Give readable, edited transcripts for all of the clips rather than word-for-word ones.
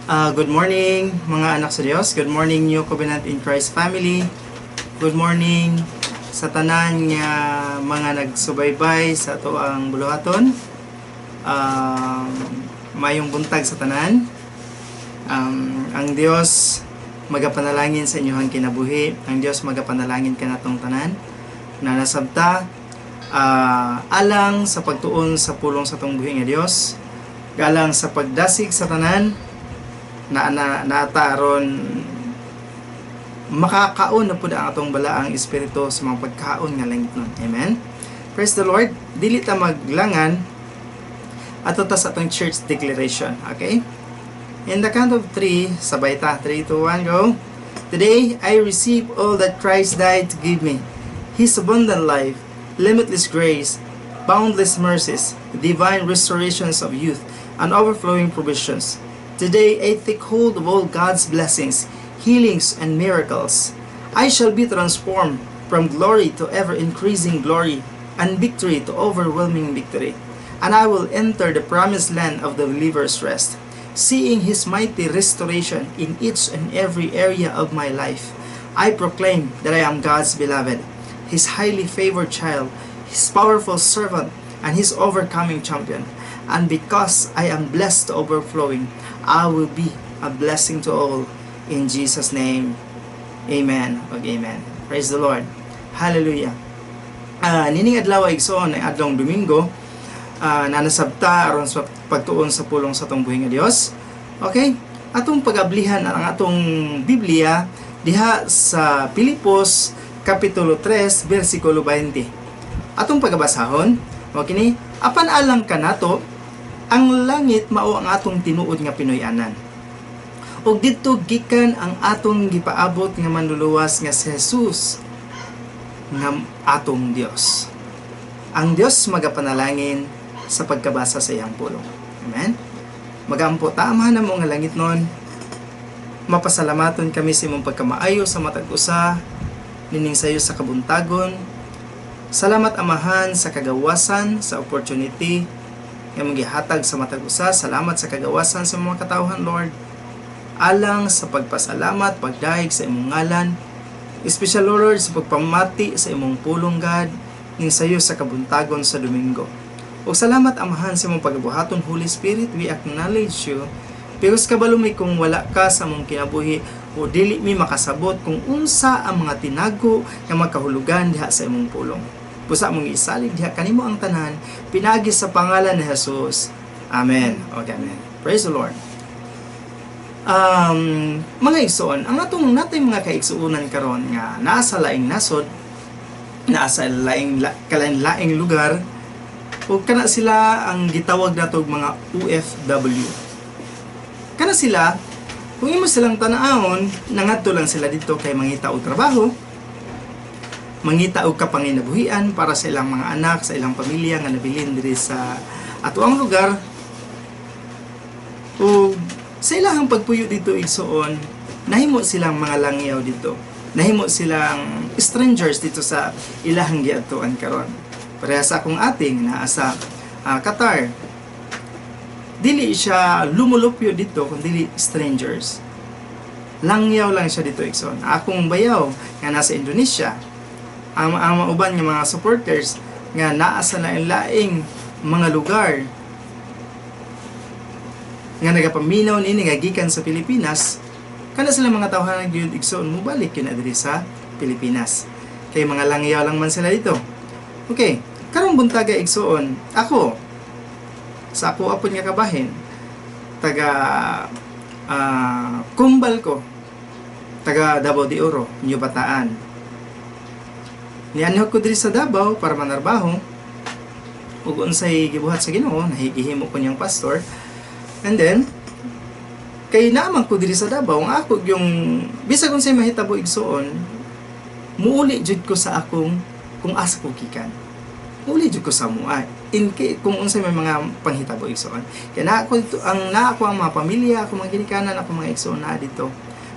Good morning mga anak sa Diyos. Good morning New Covenant in Christ family. Good morning sa tanan nga mga nagsubaybay sa ato ang buluhaton. Mayong buntag sa tanan. Ang Dios magapanalangin sa inyong kinabuhi. Ang Dios magapanalangin kanatong tanan na nasabta alang sa pagtuon sa pulong sa tong buhi nga Dios. Galang sa pagdasig sa tanan na aron makakaon na po ang atong balaang espiritu sa mga pagkaon nga langit nun. Amen? Praise the Lord. Dili ta maglangan ato ta sa atong church declaration. Okay? In the count of 3, sabay ta. 3, 2, 1, go. Today, I receive all that Christ died to give me. His abundant life, limitless grace, boundless mercies, divine restorations of youth, and overflowing provisions. Today, I take hold of all God's blessings, healings, and miracles. I shall be transformed from glory to ever-increasing glory, and victory to overwhelming victory. And I will enter the promised land of the believer's rest, seeing His mighty restoration in each and every area of my life. I proclaim that I am God's beloved, His highly favored child, His powerful servant, and His overcoming champion. And because I am blessed to overflowing, I will be a blessing to all. In Jesus' name, Amen. Amen. Praise the Lord. Hallelujah. Nining adlaw igsoon ay adlong Domingo na nasabta aron sa pagtuon sa pulong sa atong buhi nga Dios. Okay? Atong pag-ablihan ang atong Biblia diha sa Pilipos Kapitulo 3 versikulo 20. Atong pagabasahon, o kini, apan alang kanato ang langit mao ang atong tinuod nga Pinoy-anan. Ug didto gikan ang atong gipaabot nga manluluwas nga si Jesus nga atong Dios. Ang Dios magapanalangin sa pagkabasa sa iyang pulong. Amen. Magampo tama na mo nga langit nun. Mapasalamaton kami sa imong pagkamaayo sa matag usa nining sayo sa kabuntagon. Salamat Amahan sa kagawasan, sa opportunity nga magihatag sa matag usa. Salamat sa kagawasan sa mga katawhan, Lord. Alang sa pagpasalamat, pagdaig sa imong ngalan. Special Lord sa pagpamati sa imong pulong God ning sayo sa kabuntagon sa Domingo. O salamat Amahan sa imong pagabuhaton, Holy Spirit. We acknowledge you. Pero kabalo mi kung wala ka sa mong kinabuhi o dili mi makasabot kung unsa ang mga tinago nga makahulugan diha sa imong pulong. Pusa mong isalig diha kanimo ang tanan, pinagi sa pangalan ni Jesus. Amen. Okay, amen. Praise the Lord. Mga igsoon, ang natong mga kaigsuunan karon nga naa sa laing nasod, naa sa laing lugar, o kana sila ang gitawag natog mga OFW. Kana sila, kung imo silang tanaon, nangadto lang sila dito kay mangita og trabaho, mangita og kapanginabuhian para sa ilang mga anak, sa ilang pamilya nga nabilin diri sa atuang lugar. O sa ilang pagpuyo dito igsoon, nahimo silang mga langyaw dito. Nahimo silang strangers dito sa ilahang giadtuan karon. Pareha sa akong ating naa sa Qatar. Dili siya lumulupyo dito kundi strangers. Langyaw lang siya dito igsoon. Akong bayaw nga nasa Indonesia, ang mauban nga mga supporters nga naa sa laing mga lugar nga nagapaminaw nini nga gikan sa Pilipinas, kana sila mga tawhan gyud igsoon mobalik yun adiri sa Pilipinas. Kay mga langyaw lang man sila dito. Okay, karong buntaga igsoon, ako sa ako apon nga kabahin, taga kumbal ko, taga Davao de Oro, New Bataan. Nianhog ko diri sa Davao para manarbaho ug unsay gibuhat sa Ginoo, nahigihimo ko niyang pastor. And then kay naman ko diri sa Davao, ang ako yung bisag unsay mahitabo igsoon, muuli jud ko sa akong kung asa ko gikan. Muuli jud ko sa mua. Kung unsay may mga panghitabo igsoon. Kaya na ako ang mga pamilya, ako mga ginikanan, ako mga igsoon na dito.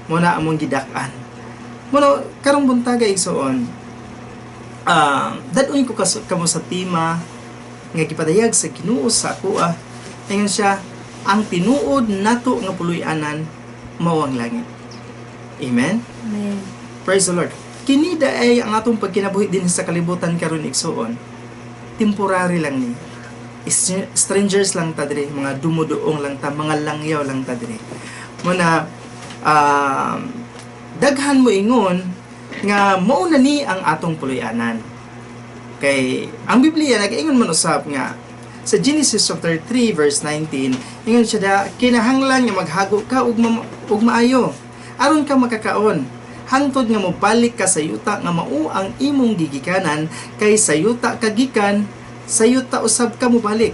Muna among gidak-an. Muna karong buntaga igsoon, dadun ko kamo sa tima nga gipadayag sa Ginoo sa ako. Ingon siya, ang tinuod nato nga puloy-anan mao ang langit. Amen. Amen. Praise the Lord. Kini daay ang atong pagkinabuhi din sa kalibutan karon igsuon. Temporary lang ni. Strangers lang ta diri, mga dumuduong lang ta, mga langyaw lang ta diri. Muna daghan mo ingon nga mao na ni ang atong puloy-anan. Kay ang Biblia nag-ingon man usab nga sa Genesis chapter 3 verse 19, ingon siya da kinahanglan nga maghago ka ug maayo aron ka makakaon. Hangtod nga mobalik ka sa yuta nga mao ang imong gigikanan, kay sa yuta kagikan, sa yuta usab ka mobalik.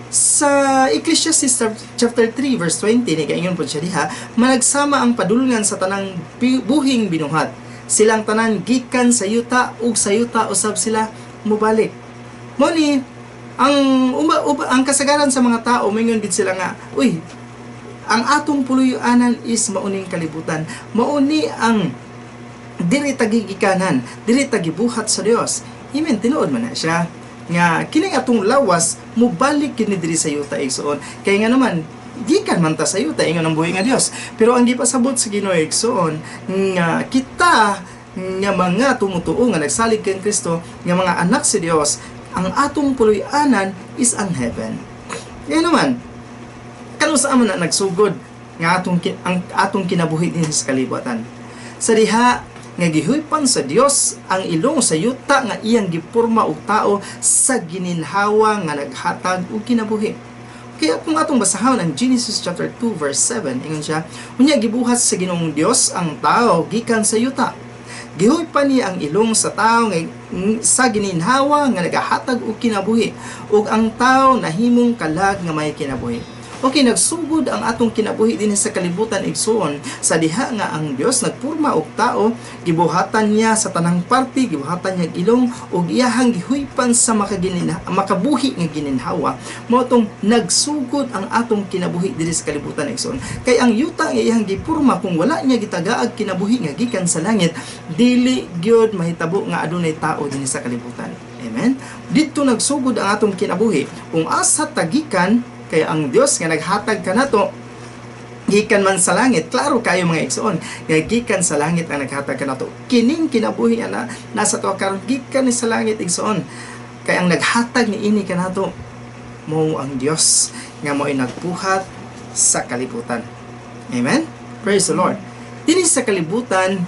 Sa Ecclesiastes chapter 3 verse 20 ni kaingon pod siya diha, managsama ang padulngan sa tanang buhing binuhat. Silang tanan gikan sa yuta ug sa yuta usab sila mobalik. Mo ni ang kasagaran sa mga tao mingon gid sila nga, uy, ang atong puloy-anan is mauning kalibutan. Mauni ang diri tagigikanan, diri tagibuhat sa Dios. Amen, tinuod man na siya nga kining atong lawas mobalik kini diri sa yuta igsoon. Kay nga naman gikan man ta sa yuta ingon ang buhi nga Dios. Pero ang gipasabot sa Ginoo igsoon nga kita nga mga tumutuo nga nagsalig kay Kristo, nga mga anak si Dios, ang atong puloy-anan is ang heaven. Ngayon naman, kano sa man na nagsugod nga ang atong kinabuhi din sa kalibutan. Sa diha nga gihuypan sa Dios ang ilong sa yuta nga iyang gipurma og tao sa gininhawa nga naghatag og kinabuhi. Kaya kung atong basahon ang Genesis chapter 2 verse 7, ingon siya, unya gibuhat sa Ginoong Dios ang tao gikan sa yuta. Gihuypan niya ang ilong sa tao nga sa gininhawa nga nagahatag og kinabuhi, ug ang tao nahimong kalag nga may kinabuhi. Okay, nagsugod ang atong kinabuhi din sa kalibutan igsuon sa diha nga ang Dios nagpurma og tao, gibuhatan niya sa tanang parte, gibuhatan niya ilong ug iyahang gihuypan sa makabuhi nga gininhawa. Mao tong nagsugod ang atong kinabuhi dinhi sa kalibutan igsuon. Kay ang yuta nga iyang gipurma kung wala niya gitagaag kinabuhi nga gikan sa langit, dili gyud mahitabo nga adunay tao dinhi sa kalibutan. Amen. Dito nagsugod ang atong kinabuhi kung asa tagikan. Kaya ang Dios nga naghatag kanato gikan man sa langit, klaro kayo mga igsoon, nga gikan sa langit ang naghatag kanato. Kining kinabuhi na nasa to karon gikan ni sa langit igsoon. Kaya ang naghatag ni ini kanato mo ang Dios nga mo'y nagbuhat sa kalibutan. Amen. Praise the Lord. Dinhi sa kalibutan,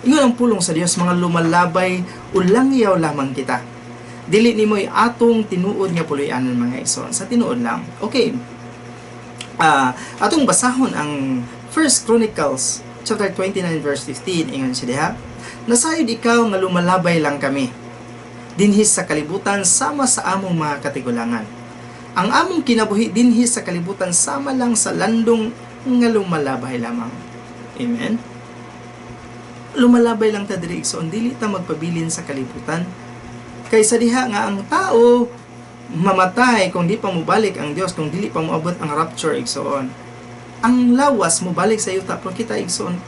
ingon ang pulong sa Dios, mga lumalabay ulangyaw lamang kita. Dili nimoy atong tinuod nga puloy-anan mga igsoon, sa tinuod lang. Okay. Atong basahon ang 1 Chronicles chapter 29 verse 15, ingon siya diha, nasayod ikaw nga lumalabay lang kami dinhi sa kalibutan sama sa among mga katigulangan. Ang among kinabuhi dinhi sa kalibutan sama lang sa landong nga lumalabay lamang. Amen. Lumalabay lang ta diri igsoon, dili ta magpabilin sa kalibutan. Kaysa diha nga ang tao mamatay kung di pa mobalik ang Dios, kung dili pa moabot ang rapture igsoon. Ang lawas mobalik sa yuta pero kita igsoon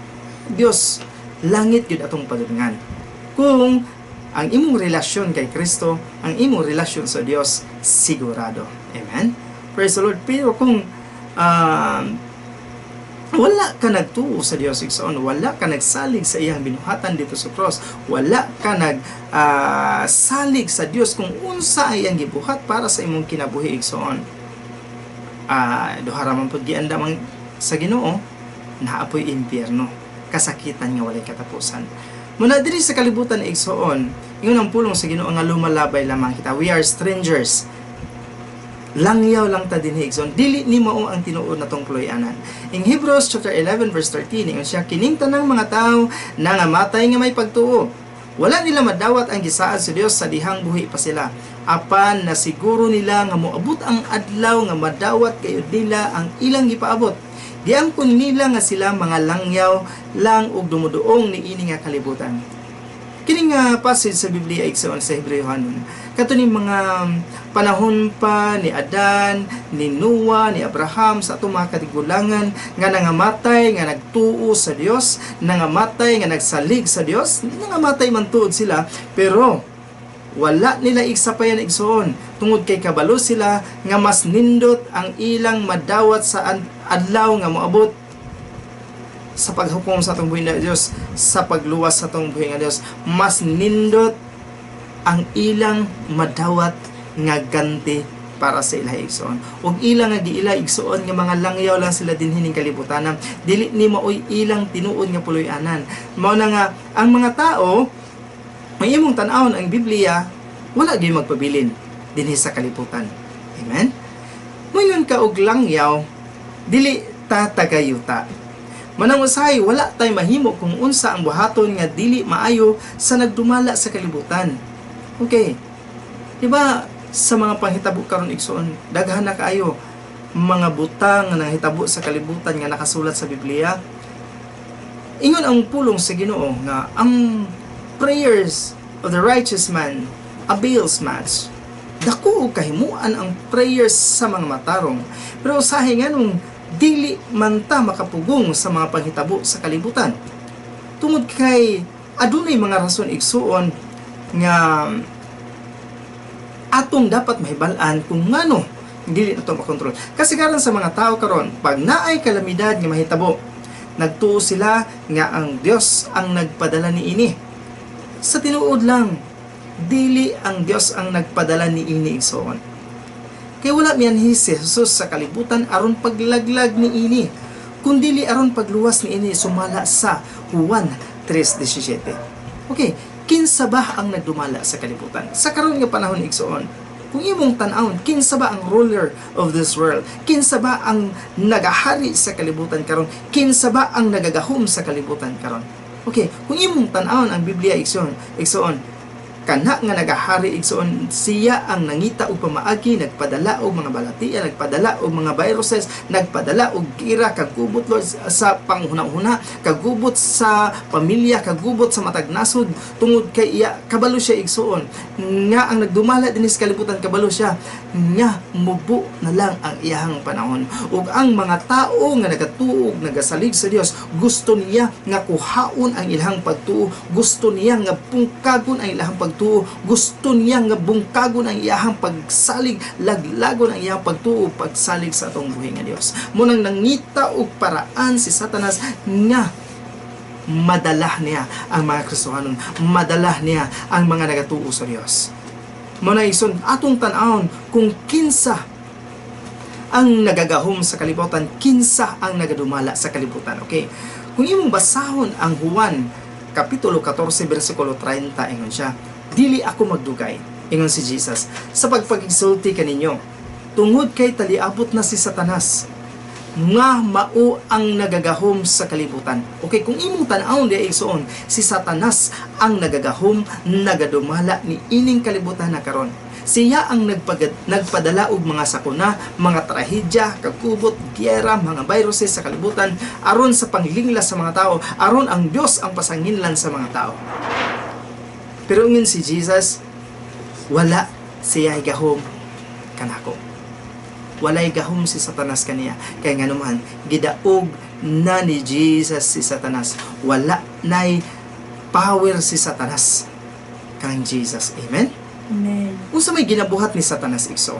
Dios langit gyud atong padulngan. Kung ang imong relasyon kay Kristo, ang imong relasyon sa Dios sigurado. Amen. Praise the Lord. Pero kung wala ka nagtuo sa Dios igsoon, wala ka nagsalig sa iyang binuhatan dito sa cross, wala ka salig sa Dios kung unsa ay ang gibuhat para sa imong kinabuhi igsoon, duha ra man pud giandam sa Ginoo, naapoy impyerno, kasakitan nga walay katapusan. Muna diri sa kalibutan igsoon, ingon ang pulong sa Ginoo nga lumalabay lamang kita. We are strangers. Langyaw lang ta dinhi igsoon, dili ni mao ang tinuod natong puloy-anan. In Hebrews chapter 11 verse 13, ingon siya, kining tanang mga tawo nangamatay nga may pagtuo, wala nila madawat ang gisaad sa Dios sa dihang buhi pa sila, apan na siguro nila nga moabot ang adlaw nga madawat kayo nila ang ilang gipaabot. Giangkon nila nga sila mga langyaw lang ug dumuduong niini nga kalibutan. Kining passage sa Biblia igsoon sa Hebreyohanon, katuning mga panahon pa ni Adan, ni Noah, ni Abraham sa atong mga katigulangan nga nangamatay, nga nagtuo sa Dios, nangamatay nga nagsalig sa Dios, nangamatay man tuod sila, pero wala nila igsapayan igsoon tungod kay kabalo sila nga mas nindot ang ilang madawat sa adlaw nga moabot sa paghukom sa atong buhi nga Dios, sa pagluwas sa atong buhi nga Dios. Mas nindot ang ilang madawat nga ganti para sa ilang igsoon. Ug ilang nga giila igsoon nga mga langyaw lang sila dinhi ning kalibutanan, dili ni maoy ilang tinuod nga puloy-anan. Mao na nga ang mga tao may imong tan-awon ang Biblia, wala gyud magpabilin dinhi sa kalibutan. Amen. Moingon ka og langyaw, dili ta tagayuta. Manang usahay, wala tay mahimo kung unsa ang buhaton nga dili maayo sa nagdumala sa kalibutan. Okay. Diba sa mga panghitabo karon igsoon, daghan na kaayo mga butang nga nahitabo sa kalibutan nga nakasulat sa Biblia. Ingon ang pulong sa Ginoo nga ang prayers of the righteous man avails much. Dako og kahimuan ang prayers sa mga matarong. Pero usahay nganong dili man ta makapugong sa mga panghitabo sa kalibutan. Tungod kay adunay mga rason igsuon nga atong dapat mahibal-an kung ngano dili nato makontrol. Kasi karon sa mga tao karon, pag naay kalamidad nga mahitabo, nagtuo sila nga ang Dios ang nagpadala niini. Sa tinuod lang, dili ang Dios ang nagpadala niini igsoon. Kaya wala miyanhi si Jesus sa kalibutan aron paglaglag niini, kundili aron pagluwas niini sumala sa Juan 3:17. Okay, kinsa ba ang nagdumala sa kalibutan? Sa karon nga panahon igsoon, kung imong tan-awon, kinsa ba ang ruler of this world? Kinsa ba ang nagahari sa kalibutan karon? Kinsa ba ang nagagahom sa kalibutan karon? Okay, kung imong tan-awon ang Biblia igsoon, kana nga nagahari igsoon, siya ang nangita og pamaagi, nagpadala og mga balatiya, nagpadala og mga viruses, nagpadala og gira, kagubot Lord sa panghuna-huna, kagubot sa pamilya, kagubot sa matag nasod, tungod kay iya kabalo siya igsoon nga ang nagdumala dinis kalibutan, kabalo siya nga mubo na lang ang iyahang panahon. Ug ang mga tao nga nagatuog, nagasalig sa Dios, gusto niya nga kuhaon ang ilang pagtuo, gusto niya nga pungkagon ang ilang pagtuo, gusto niya nga bungkagon ang iyahang pagsalig, laglagon ang iyahang pagtuo, pagsalig sa atong buhi nga Dios. Munang nangita og paraan si Satanas nga madala niya ang mga Kristohanon, madala niya ang mga nagatuo sa Dios. Muna ison atong tan-awon kung kinsa ang nagagahom sa kalibutan, kinsa ang nagadumala sa kalibutan. Okay, kung imong basahon ang Juan kapitulo 14 bersikulo 30, ingon siya, dili ako magdugay, ingon si Jesus, sa pagpagigsulti kaninyo, tungod kay taliabot na si Satanas nga mao ang nagagahom sa kalibutan. Okay, kung imong tan-awon di igsoon, si Satanas ang nagagahom, nagadumala ni ining kalibutan na karon. Siya ang nagpadala og mga sakuna, mga trahedya, kagubot, giyera, mga viruses sa kalibutan aron sa panglinglas sa mga tao, aron ang Dios ang pasanginlan sa mga tao. Pero ngin si Jesus, wala siya gahom kanako. Walay gahom si Satanas kaniya. Kaya nga naman, gidaog na ni Jesus si Satanas. Wala nay power si Satanas kang Jesus. Amen? Amen. Unsa may ginabuhat ni Satanas igso?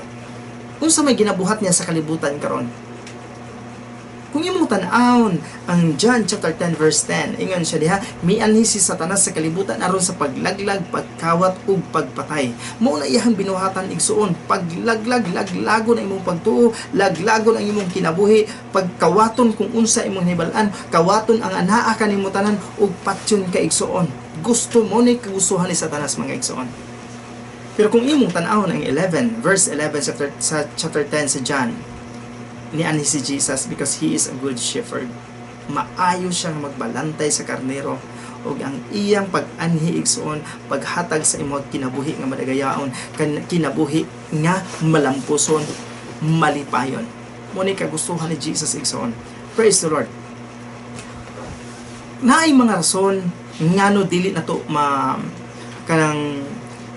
Unsa may ginabuhat niya sa kalibutan karon? Kung imong tan-awon ang John chapter 10 verse 10, ingon siya diha, mianhi si Satanas sa kalibutan aron sa paglaglag, pagkawat ug pagpatay. Mao na iyang binuhatan igsuon, paglaglag, laglagon ang imong pagtuo, laglagon ang imong kinabuhi, pagkawaton kung unsa imong hibal-an, kawaton ang anaa kanimo tanan ug patyon ka igsuon. Gusto mo ni kagustuhan ni Satanas mga igsuon. Pero kung imong tan-awon ang 11 verse 11 sa chapter 10 sa John, niani si Jesus because He is a good shepherd. Maayo siyang magbalantay sa karnero ug ang iyang pag-anhi igsuon, paghatag sa imong kinabuhi nga madagayaon, kinabuhi nga malampuson, malipayon. Muni kagustuhan ni Jesus igsuon. Praise the Lord. Naay mga rason ngano dili nato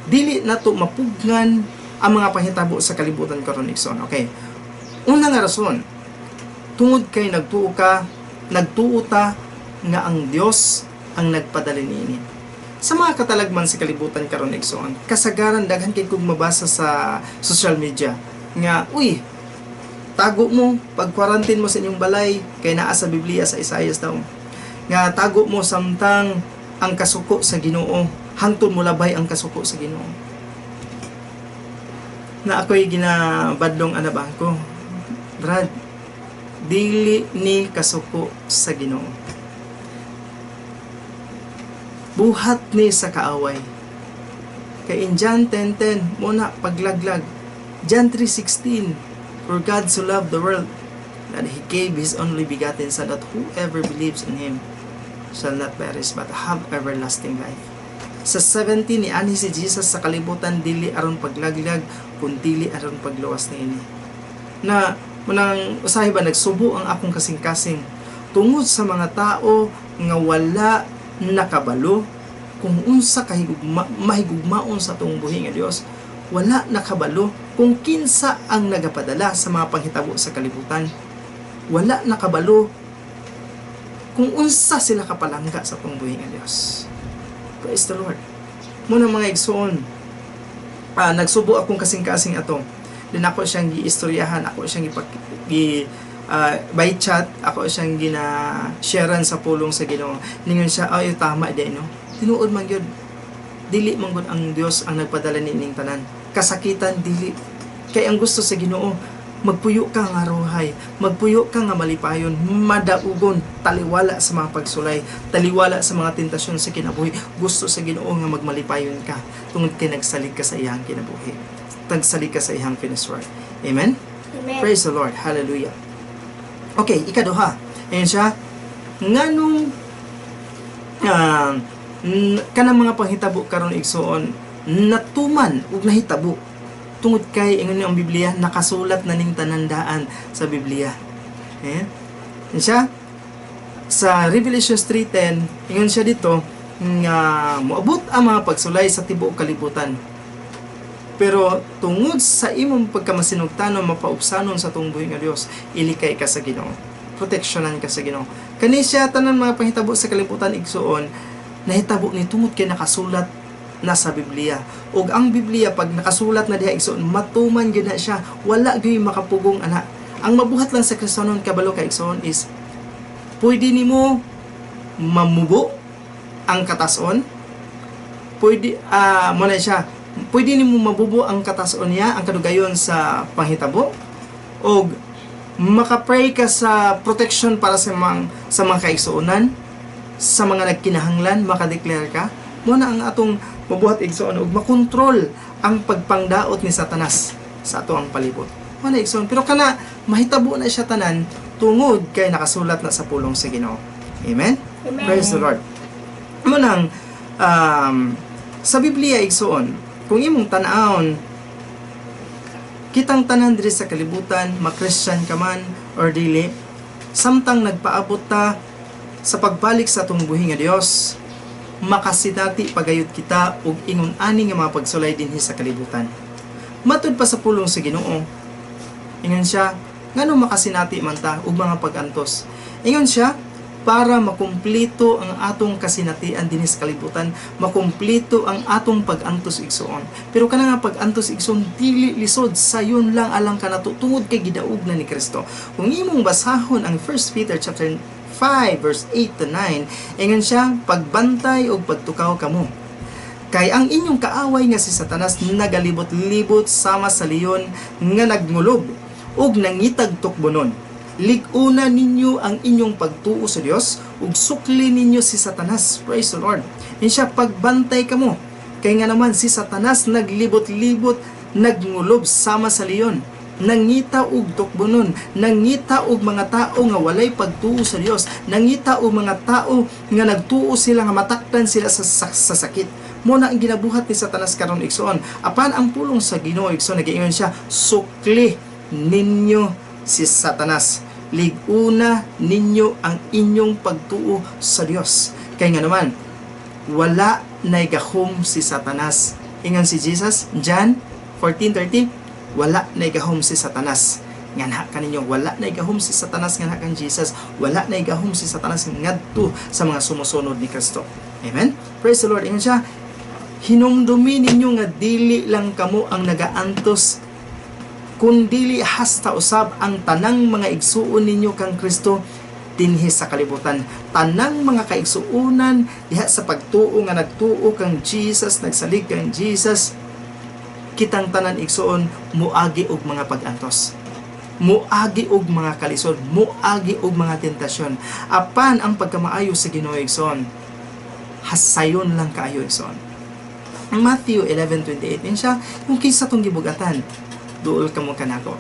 dili nato mapugnan ang mga panghitabo sa kalibutan karon igsoon. Okay. Una nga rason, tungod kay nagtuo ta nga ang Dios ang nagpadala niini. Sa mga katalagman sa kalibutan karon igsoon, kasagaran daghan kay kog mabasa sa social media nga uy, tago mo pag quarantine mo sa inyong balay kay naa sa Biblia sa Isaias daw nga tago mo samtang ang kasuko sa Ginoo, hangtod mo labay ang kasuko sa Ginoo. Na ako'y ginabadlong anabang ko, Brad, dili ni kasuko sa Ginoo, buhat ni sa kaaway. Kay in John 10:10 muna paglaglag, John 3:16, for God so loved the world that He gave His only begotten Son, that whoever believes in Him shall not perish but have everlasting life. Sa 17 ni ani si Jesus sa kalibutan, dili aron paglaglag kun dili aron pagluwas niini. Na munang usahay ba nagsubo ang akong kasing-kasing tungod sa mga tao nga wala nakabalo kung unsa mahigugmaon sa atong buhi nga Dios. Wala nakabalo kung kinsa ang nagapadala sa mga panghitabo sa kalibutan. Wala nakabalo kung unsa sila kapalangga sa atong buhi nga Dios. Praise the Lord. Muna mga igsoon, nagsubo akong kasing-kasing ato. Din ako siyang giistoryahan, ako siyang by chat, ako siyang gina-sharean sa pulong sa Ginoo. Ningon siya, ay tama din no. Tinuod man gyud. Dili man gud ang Dios ang nagpadala nining tanan. Kasakitan dili. Kay ang gusto sa Ginoo, magpuyo ka nga ruhay, magpuyo ka nga malipayon, madaugon, taliwala sa mga pagsulay, taliwala sa mga tentasyon sa kinabuhi. Gusto sa Ginoo nga magmalipayon ka tungod kay nagsalig ka sa iyang kinabuhi. Tagsalig ka sa iyang finished work. Amen? Amen. Praise the Lord. Hallelujah. Okay, ikaduha. Ayan siya. Nganong kanang mga panghitabo karon igsoon natuman ug nahitabo tungod kay ingon ang Biblia nakasulat na ning tanandaan sa Biblia. Eh? Ayan siya. Sa Revelation 3:10, ingon siya dito nga moabot ang mga pagsulay sa tibuok kalibutan. Pero tungod sa imong pagkamasinugtanon, mapaubsanon sa tong buhi nga Dios, ilikay ka sa Ginoo. Proteksyonan ka sa Ginoo. Kani siya tanan mga panghitabo sa kalibutan igsoon, nahitabo ni tungod kay nakasulat na sa Biblia. Ug ang Biblia pag nakasulat na diha igsoon, matuman gyud na siya, wala gyud makapugong ana. Ang mabuhat lang sa Kristohanon kabalo kay igsoon is pwede nimo mamubo ang katason. Pwede mo na siya. Pwede nimo mabubo ang katason niya, ang kadugayon sa panghitabo, o makapray ka sa protection para sa mga kaigsuonan, sa mga nagkinahanglan, makadeclare ka. Muna ang atong mabuhat igsoon og makontrol ang pagpangdaot ni Satanas sa ato ang palibot. Muna igsoon, pero kana mahitabo na siya tanan tungod kay nakasulat na sa pulong sa Ginoo. Amen? Amen. Praise the Lord. Munang sa Biblia igsoon, kung imong tan-awon, kitang tanan diri sa kalibutan, ma-Christian ka man or dili, samtang nagpaabot ta sa pagbalik sa atong buhi nga Dios, makasidati pagayud kita og ingon ani nga mga pagsulay dinhi sa kalibutan. Matud pa sa pulong sa Ginoo, ingon siya, ngano makasinati man ta og mga pagantos. Ingon siya, para makumpleto ang atong kasinatian dinhi sa kalibutan, makumpleto ang atong pag-antos igsoon. Pero kana nga pag-antos igsoon dili lisod, sayon lang alang kanato tungod kay gidaog na ni Kristo. Kung imong basahon ang 1 Peter chapter 5 verse 8 to 9, ingon siya, pagbantay og pagtukaw kamo. Kay ang inyong kaaway nga si Satanas nagalibot-libot sama sa leon nga nagngulog ug nangitag tukbonon. Lig-una ninyo ang inyong pagtuo sa Dios ug sukli ninyo si Satanas. Praise the Lord. Insya pagbantay kamo. Kay nga naman si Satanas naglibot-libot, nagngulog sama sa leon, nangita og tukbonon, nangita og mga tao nga walay pagtuo sa Dios, nangita og mga tao nga nagtuo sila nga matakdan sila sa sakit. Muna ang ginabuhat ni Satanas karon igsoon. Apan ang pulong sa Ginoo igsoon nagiingon siya, sukli ninyo si Satanas. Lig-una ninyo ang inyong pagtuo sa Dios. Kaya nga naman, wala na'y gahom si Satanas. Ingon si Jesus, John 14:30, wala na'y gahom si Satanas. nga na kaninyo, wala na igahom si Satanas nga na kang Jesus, wala na igahom si Satanas ngadto sa mga sumusunod ni Kristo. Amen? Praise the Lord. Ingon siya, hinumdumi ninyo nga dili lang kamo ang nagaantos, kundili hasta usab ang tanang mga igsuon ninyo kang Kristo dinhi sa kalibutan. Tanang mga kaigsuunan diha sa pagtuo nga nagtuo kang Jesus, nagsalig kang Jesus, kitang tanan igsuon muagi og mga pag-antos, muagi og mga kalisod, muagi og mga tentasyon. Apan ang pagkamaayo sa Ginoo igsoon, hasayon lang kaayo igsoon. Ang Matthew 11:28 din siya, kung kinsa tong gibugatan, duol kamo kanako.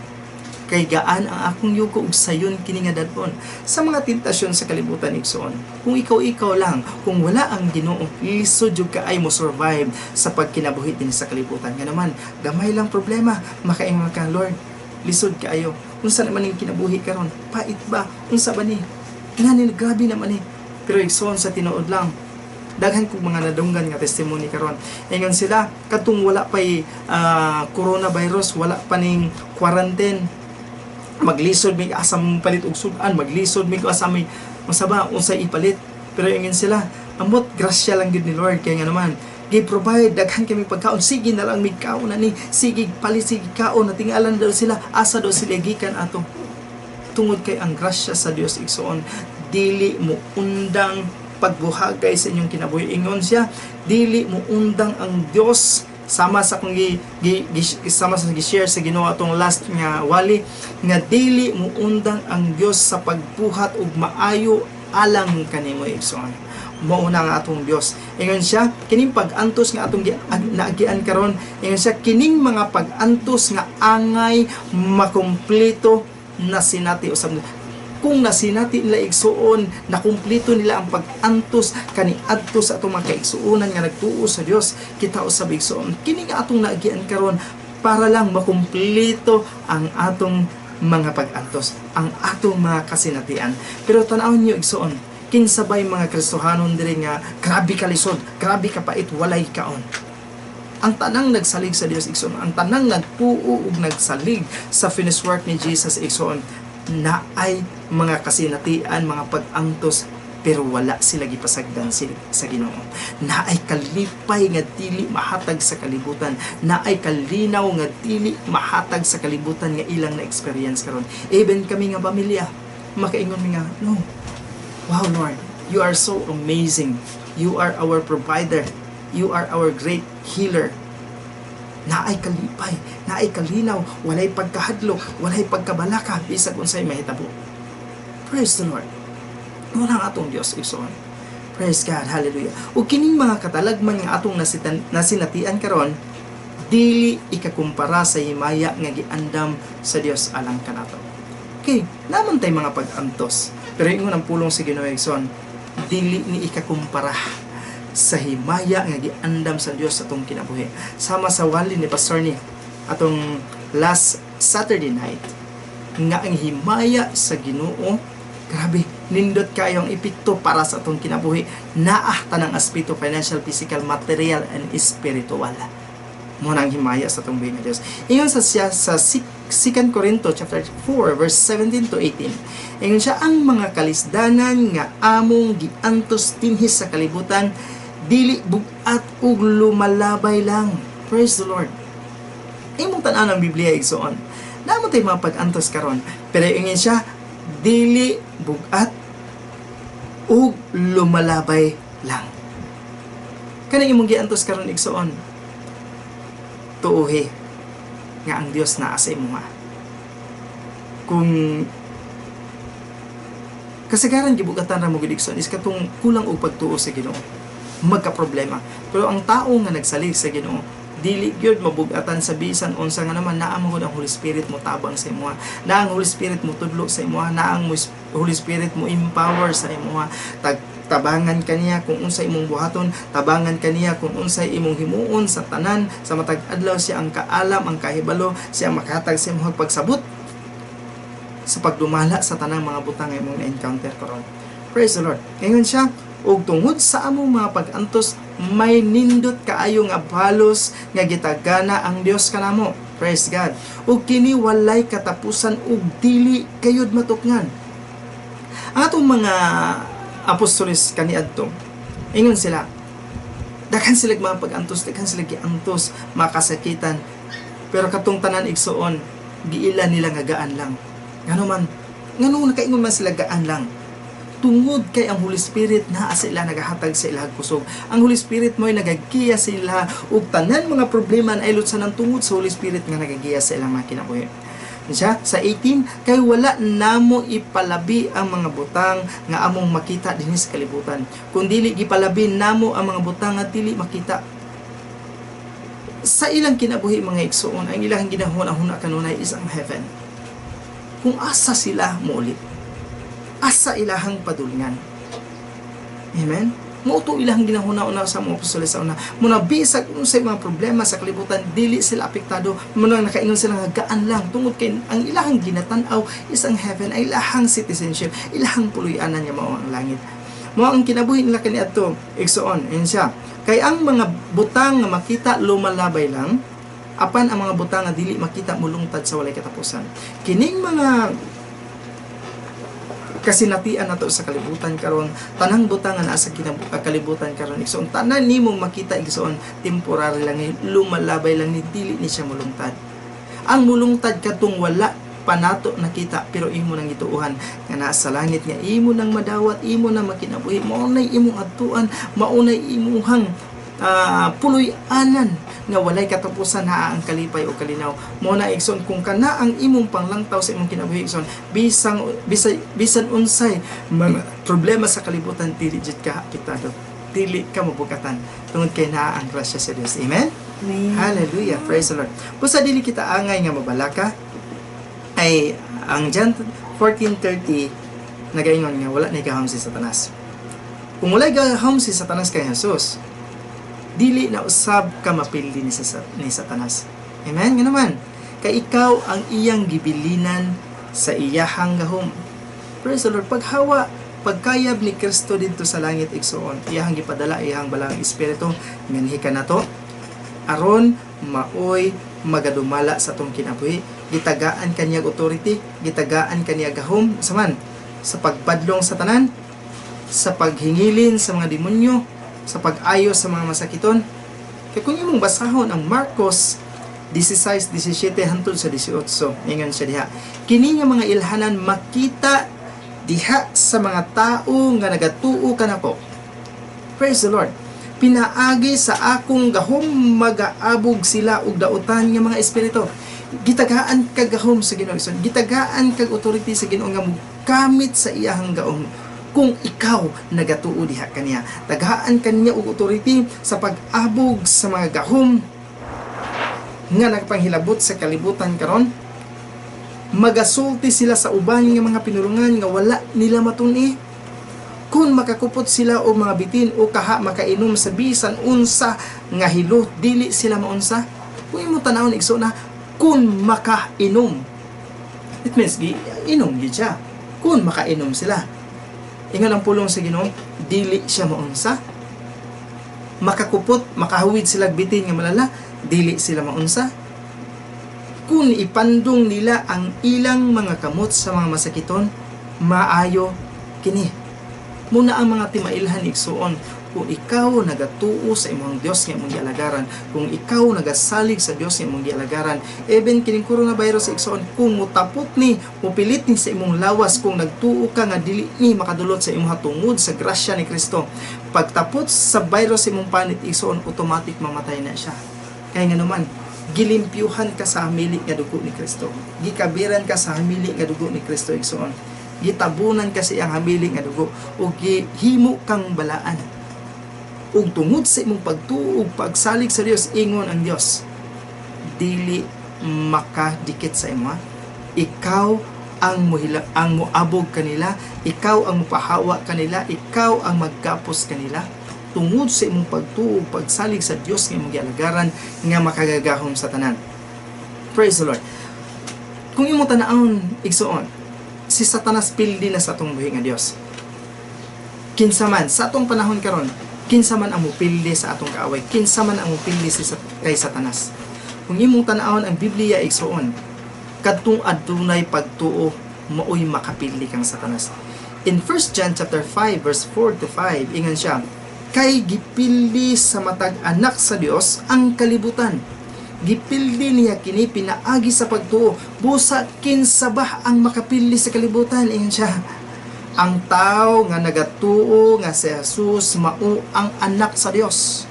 Kay gaan ang akong yuko ug sayon kini nga dadpon. Sa mga tentasyon sa kalibutan igsoon, kung ikaw lang, kung wala ang Ginoo, lisod jud kaay mo survive sa pagkinabuhi din sa kalibutan. Nga naman, gamay lang problema, makaingon ka, Lord, lisod kaayo. Unsa naman ning kinabuhi karon? Pait ba? Unsa ba ni? Ngani grabe naman ni. Pero igsoon sa tinuod lang, daghan kong mga nadunggan nga testimony karon. Ingon sila katong wala pay coronavirus, wala pa ning quarantine, maglisod mi asam palit og sudan, maglisod mi asam may masaba unsay ipalit. Pero ingon sila, amot grasya lang gid ni Lord, kay nga naman gi-provide daghan kami pagkaon, sige na lang mig kaon na ni, sige palit, sige kaon, natingalan daw sila, asa daw sila gikan ato. Tungod kay ang grasya sa Dios igsoon, dili mo undang pagbuhagay sa inyong kinabuhi. Ingon siya, dili mo undang ang Dios, sama sa kung sama sa gi-share sa Ginoo atong last nga wali, nga dili mo undang ang Dios sa pagbuhat og maayo alang kanimo igsoon. Mao na nga atong Dios. Ingon siya, kining pag-antos nga atong naagian karon, ingon siya, kining mga pag-antos nga angay makumpleto na sinati usab. Kung nasinati nila igsuon, nakumpleto nila ang pag-antos kaniadto sa atong mga kaigsuonan nga nagtuo sa Dios, kita usab igsuon. Kini nga atong naagian karon para lang makumpleto ang atong mga pag-antos, ang atong mga kasinatian. Pero tan-awon niyo igsuon, kinsabay mga Kristohanon diri nga grabe ka lisod, grabe ka pait, walay kaon. Ang tanang nagsalig sa Dios igsoon, ang tanang nagtuo ug nagsalig sa finished work ni Jesus igsoon, na ay mga kasinatian, mga pag-antos, pero wala sila gipasagdan sa Ginoo. Na ay kalipay nga dili mahatag sa kalibutan, na ay kalinaw nga dili mahatag sa kalibutan nga ilang na experience karon. Even kami nga pamilya, makaingon mi nga, no, wow Lord, you are so amazing, you are our provider, you are our great healer. Naay kalipay, naay kalinaw, walay pagkahadlok, walay pagkabalaka, bisag unsay mahitabo. Praise the Lord. Wala nga atong Dios igsoon. Praise God, hallelujah. Ug kining mga katalagman nga atong nasinatian karon, dili ikakumpara sa himaya nga giandam sa Dios alang kanato. Okay, naman tay mga pag-antos, pero ingon ang pulong sa Ginoo igsoon, dili ni ikakumpara sa himaya nga giandam sa Dios sa atong kinabuhi. Sama sa wali ni Pastor ni atong last Saturday night, nga ang himaya sa Ginoo, grabe, nindot kayo ang epekto para sa atong kinabuhi, naah tanang aspeto, financial, physical, material, and spiritual. Mo nang himaya sa atong buhi nga Dios. Ingon sa 2 Corinto chapter 4 verse 17 to 18. Ingon siya, ang mga kalisdanan nga among giantos dinhi sa kalibutan, dili bugat ug lumalabay lang. Praise the Lord. Imong tan-aw ng Biblia igsoon, namo tay mga pag-antos karon, pero ingin siya, dili bugat ug lumalabay lang. Kanang imong giantos karon igsoon, tuohi nga ang Dios naa sa imo. Kung kasagaran gibugatan ra mo gid igsoon is katong kulang og pagtuo sa Ginoo, magka-problema. Pero ang tao nga nagsalig sa Ginoo, dili gyud mabugatan sa bisan unsa nga naman, naa mo ang Holy Spirit mo tabang sa imo, na ang Holy Spirit mo tudlo sa imo, na ang Holy Spirit mo empower sa imo. Tabangan kaniya kung unsay imong buhaton, tabangan kaniya kung unsay imong himuon sa tanan, sa matag adlaw siya ang kaalam, ang kahibalo, siya ang makahatag sa imong pagsabot sa pagdumala sa tanang mga butang nga imong na-encounter karon. Praise the Lord. Ngayon siya, ug tungod sa among mga pag-antos, may nindot kaayo nga balos nga gitagana ang Dios kanamo. Praise God. Ug kini walay katapusan ug dili kayod matukngan. Ang atong mga apostoles kaniadto, ingon sila, daghan sila mga pag-antos, daghan sila giantos, makasakitan. Pero katong tanan igsuon, giila nila nga gaan lang. Ngano nakaingon man sila gaan lang. Tungod kay ang Holy Spirit naa sa ila nagahatag sa ilang kusog. Ang Holy Spirit mo'y nagagiya sa ila ug tanan mga problema na ilot sa nang tungod sa Holy Spirit nga nagagiya sa ilang mga kinabuhi. Siya sa 18, kay wala namo ipalabi ang mga butang nga among makita dinhi sa kalibutan. Kung dili gipalabi namo ang mga butang nga dili makita sa ilang kinabuhi mga igsoon, ang ilang ginahuna-huna kanunay is ang heaven. Kung asa sila muulit, asa ilahang padulngan. Amen? Mauto ilahang ginahuna-una sa mga apostoles sa una. Muna bisag sa mga problema sa kalibutan, dili sila apektado. Muna nakaingon sila nga gaan lang. Tungod kay ang ilahang ginatanaw is ang heaven, ay ilahang citizenship, ilahang puloy-anan niya mao ang langit. Mao ang kinabuhi nila kaniadto igsoon. Ayun siya. Kay ang mga butang nga makita lumalabay lang, apan ang mga butang nga dili makita mulungtad sa walay katapusan. Kining mga kasinatian nato sa kalibutan karon, tanang butang nga naa sa kalibutan karon igsoon, tanan nimong makita igsoon temporary lang, lumalabay lang, ni dili ni siya mulungtad. Ang mulungtad katong wala panato nakita pero imo nang gituuhan nga naa sa langit, nga imo nang madawat, imo nang makinabuhi, maunay imong adtuan, maunay imuhang puloy-anan nga walay katapusan naa ang kalipay o kalinaw. Mo na igsoon, kung kana ang imong panglangtaw sa imong kinabuhi igsoon, bisan unsay mga problema sa kalibutan, dili jud ka apektado, dili ka mabugatan tungod kay naa ang grasya sa Dios. Amen. Hallelujah. Praise the Lord. Busa dili kita angay nga mabalaka, ay ang John 14:30 nagaingon nga wala ni gahom si Satanas. Kung wala gahom si Satanas kay Jesus, dili na usab ka mapildi ni Satanas. Amen? Nga naman, kay ikaw ang iyang gibilinan sa iyahang gahom. Praise the Lord. Pagkayab ni Kristo dito sa langit igsoon, iyahang gipadala, iyahang balang espiritu, nganhi ka na to, aron maoy magadumala sa tong kinabuhi. Gitagaan kaniyag authority, gitagaan kaniyag gahom, saman, sa pagbadlong sa tanan, sa paghingilin sa mga demonyo, sa pag-ayos sa mga masakiton. Kaya kung imong basahon ang Marcos 16:17 hangtod sa 18, ingon siya diha, kini nga mga ilhanan makita diha sa mga tao nga nagatuo kanako. Praise the Lord. Pinaagi sa akong gahom magaabog sila og dautan nga mga espiritu. Gitagaan kag gahom sa Ginoo, gitagaan kag authority sa Ginoo nga mogamit sa iyahang gahom. Kung ikaw nagatuo diha kaniya, tagaan kaniya og authority sa pag-abog sa mga gahom nga nagpanghilabot sa kalibutan karon, magasulti sila sa uban nga mga pinulungan nga wala nila matun-i. Kung makakupot sila o mga bitin o kaha makainom sa bisan unsa nga hilo, dili sila maunsa. Kung imo tanawon igso na, kung makainom, it means inom gid siya. Kung makainom sila, ingon ang pulong sa Ginoo, dili siya maunsa. Makakupot, makahuwid sila bitin nga malala, dili sila maunsa. Kung ipandong nila ang ilang mga kamot sa mga masakiton, maayo kini. Muna ang mga timailhan igsuon, kung ikaw nagatuo sa imong Dios nga imong gialagaran, kung ikaw nagasalig sa Dios nga imong gialagaran, even kining coronavirus igsuon, kung mutapot ni, mupilit ni sa imong lawas, kung nagtuo ka nga dili ni makadulot sa imong tungod sa grasya ni Kristo, pagtapot sa virus sa imong panit igsuon, automatic mamatay na siya. Kaya nga naman, gilimpyuhan ka sa hamili nga dugo ni Kristo, gikabiran ka sa hamili nga dugo ni Kristo igsuon, gitabunan ka sa iyang hamili nga dugo, o gihimo kang balaan. Ug tungod sa imong pagtuo ug pagsalig sa Dios, ingon ang Dios, dili makadikit sa imo. Ikaw ang muabog kanila, ikaw ang mupahawa kanila, ikaw ang magkapos kanila. Tungod sa imong pagtuo ug pagsalig sa Dios nga imong gialagaran nga makagagahom sa tanan. Praise the Lord. Kung imong tan-awon igsuon, si Satanas pildi na sa atong buhi nga Dios. Kinsa man sa atong panahon karon, kinsa man ang mupildi sa atong kaaway, kinsa man ang mupildi kay Satanas. Kung imong tan-awon ang Biblia igsoon, kadtong adunay pagtuo maoy makapili kang Satanas. In 1 John chapter 5 verse 4 to 5, ingon siya, kay gipili sa matag anak sa Dios ang kalibutan. Gipildi niya kini pinaagi sa pagtuo. Busa kinsabah ang makapili sa kalibutan, ingon siya. Ang tao nga nagatuo nga si Jesus mao ang anak sa Dios.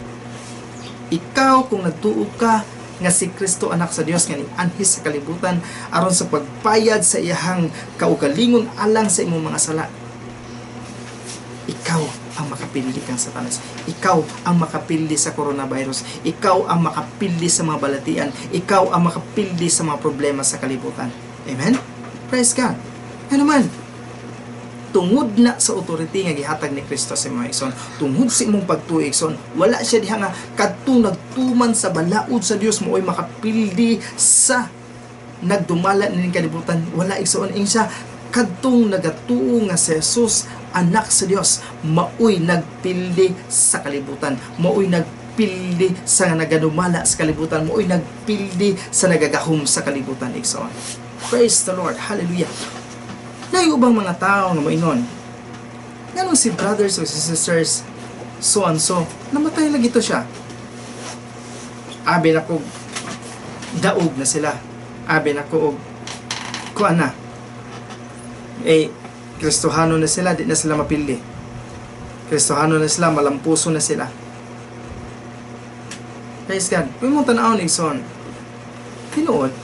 Ikaw kung nagtuo ka nga si Kristo anak sa Dios nga ni-anhis sa kalibutan aron sa pagbayad sa iyahang kaugalingon alang sa imong mga sala. Ikaw ang makapili kang Satanas. Ikaw ang makapili sa coronavirus. Ikaw ang makapili sa mga balatian. Ikaw ang makapili sa mga problema sa kalibutan. Amen? Praise God. Ano naman? Tungod na sa authority nga gihatag ni Kristo sa mga igsoon, tungod sa imong pagtuo igsoon, wala siya diha nga kadtong nagtuman sa balaod sa Dios mo'y makapildi sa nagdumala ning kalibutan. Wala igsoon ing siya kadtong nagatuo nga si Jesus anak sa Dios maoy nagpildi sa kalibutan, maoy nagpildi sa nagadumala sa kalibutan, maoy nagpildi sa nagagahom sa kalibutan igsoon. Praise the Lord. Hallelujah. Naiubang mga tao nga moingon, nganong si brothers o si sisters so and so, namatay lagi to siya. Abi na ko daog na sila. Abi na ko kuan na. Kristohano na sila, di na sila mapili. Kristohano na sila, malampuso na sila. Praise God. Kung mong tanaw ni Son, tinuod,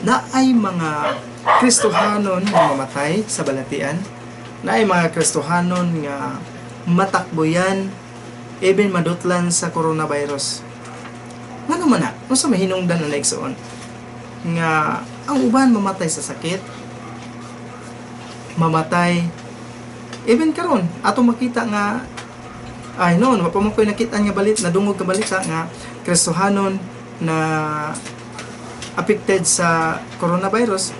na ay mga Kristohanon nga mamatay sa balatian, na ay mga Kristohanon nga matakboyan, even madutlan sa coronavirus. Nga naman na, kung sa mahinungdan na igsoon, nga ang uban mamatay sa sakit, mamatay, even karon ato makita nga, ay no, mapamukoy nakita nga balit, nadungog ka balita nga Kristohanon na affected sa coronavirus.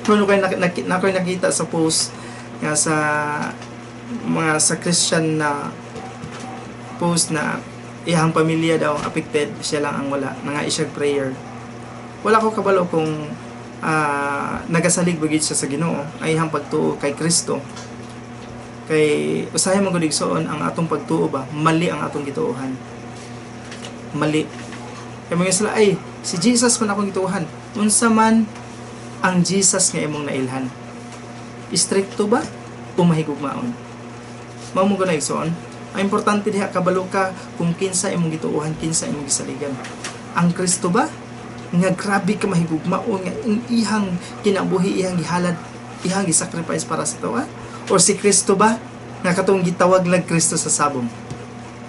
Kung kayo nakita sa post nga sa mga sa Christian na post na iyang pamilya daw affected, siya lang ang wala, nga isang prayer. Wala ko kabalo kung nagasalig bagid siya sa Ginoo ay iyang pagtuo kay Kristo. Kay usahay man gud igsoon ang atong pagtuo ba, mali ang atong gituohan. Mali. Kay mga sila ay si Jesus man akong gituohan. Unsa man ang Jesus nga imong nailhan? Istrikto ba o mahigugmaon? Mao mo gud igsoon. Ang importante diha kabalo ka kung kinsa imong gituohan, kinsa imong gisaligan. Ang Kristo ba nga grabe ka mahigugmaon nga ihang kinabuhi, ihang gihalad, ihang gisacrifice para sa tawa? O si Kristo ba nga katong gitawag lang Kristo sa sabong?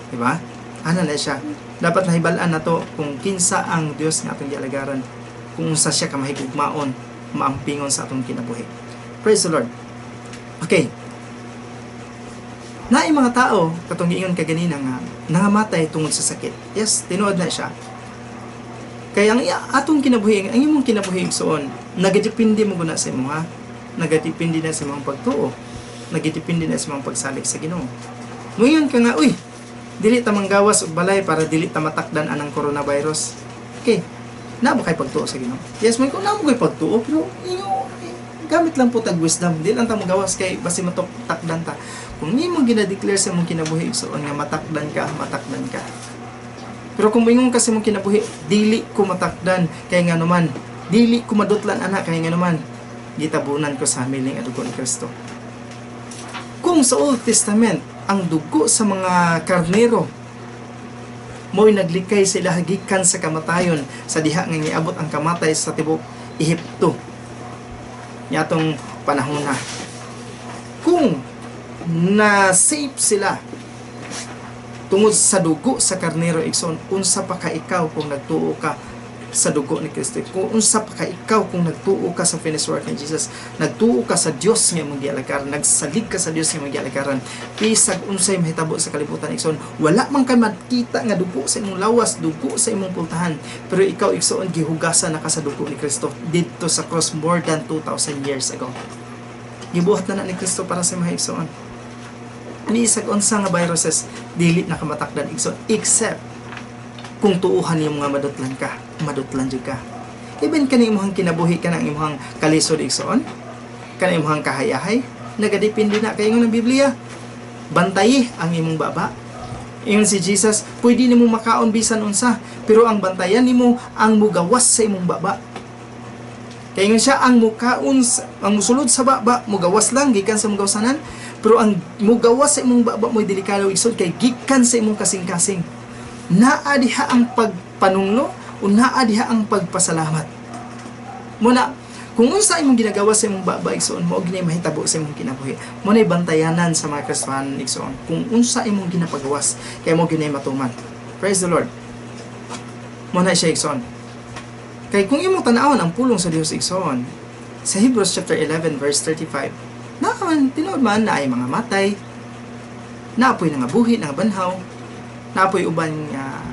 Diba? Ana na siya. Dapat nahibalaan na to kung kinsa ang Dios nga atong gialagaran, kung unsa siya ka mahigugmaon, maampingon sa atong kinabuhi. Praise the Lord. Okay. Naay mga tao katong giingon kaganina nga nangamatay tungod sa sakit. Yes, tinuod na siya. Kaya ang atong kinabuhi, ang imong kinabuhi igsoon, nagadepende mo guna sa imo ha. Nagadepende na sa imong pagtuo. Nagadepende na sa imong pagsalig sa Ginoo. Moingon ka nga, uy, dili ta manggawas og balay para dili ta matakdan anang coronavirus. Okay. Namo kay pagtuo sa Ginoo. Yes, may ko namo kay pagtuo, pero inyo gamit lang po tag wisdom. Dili lang ta magawas kay basi matok takdan ta. Kung imong ginadeclare sa imong kinabuhi igsoon nga matakdan ka, matakdan ka. Pero kung moingon ka sa imong kinabuhi, dili ko matakdan kay nga naman, dili ko madutlan ana kay nga naman, gitabunan ko sa hamiling dugo ni Kristo. Kung sa Old Testament ang dugo sa mga karnero mo'y naglikay sila gikan sa kamatayon sa diha nga niabot ang kamatay sa tibok Ehipto niatong panahon na. Kung na-save sila tungod sa dugo sa karnero igsoon, unsa pa ka ikaw kung nagtuo ka sa dugo ni Kristo? Kung unsa pa ka ikaw kung nagtuo ka sa finished work ni Jesus, nagtuo ka sa Dios nga imong gialagaran, nagsalig ka sa Dios nga imong gialagaran, bisag unsay mahitabo sa kalibutan igsoon, wala man kay makita nga dugo sa imong lawas, dugo sa imong pultahan, pero ikaw igsoon gihugasan na ka sa dugo ni Kristo didto sa cross more than 2,000 years ago. Gibuhat na ni Kristo para sa mga igsoon. Ani isag unsa nga viruses dili na kamatakdan igsoon except kung tuuhan nimo nga madutlan ka. madutlan jud ka. Even kani imong kinabuhi kanang imong kalisod igsoon, kanang imong kahayahay, nagadepende na kay ng Biblia. Bantayi ang imong baba. Ingon si Jesus, pwede nimo makaon bisan unsa, pero ang bantayan nimo ang mugawas sa imong baba. Kaya ingon siya, ang mukaon, ang musulod sa baba, mugawas lang gikan sa mugawasanan, pero ang mugawas sa imong baba mo'y delikado igsoon kay gikan sa imong kasing-kasing. Naa diha ang pagpanunglo o naa diha ang pagpasalamat. Muna, kung unsa imong ginagawa sa imong baba igsoon, mao ginay mahitabo sa imong kinabuhi. Mo nay bantayanan sa mga Kristiyanon igsoon. Kung unsa imong ginapagawas, kay mo ginay matuman. Praise the Lord. Mo na siya igsoon. Kay kung imong tan-awon ang pulong sa Dios igsoon, sa Hebrews chapter 11 verse 35, naaman tinuod man na ay mga matay, naapoy nga buhi nga banhaw, naapoy uban nga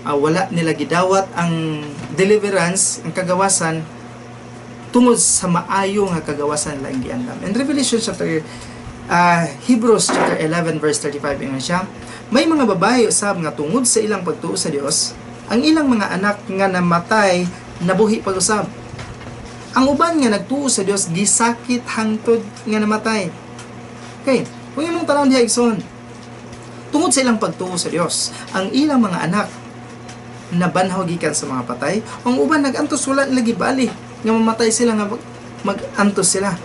wala nila gidawat ang deliverance, ang kagawasan tungod sa maayo nga kagawasan nila ang giandam. In Revelation chapter Hebrews chapter 11 verse 35 ingon siya, may mga babae usab nga tungod sa ilang pagtuo sa Dios, ang ilang mga anak nga namatay nabuhi pag-usab. Ang uban nga nagtuo sa Dios gisakit hangtod nga namatay. Okay, kung imong tanawon diha igsoon, tungod sa ilang pagtuo sa Dios, ang ilang mga anak nabanhaw gikan sa mga patay, ang uban nagantos wala nila gibali nga mamatay sila nga magantos sila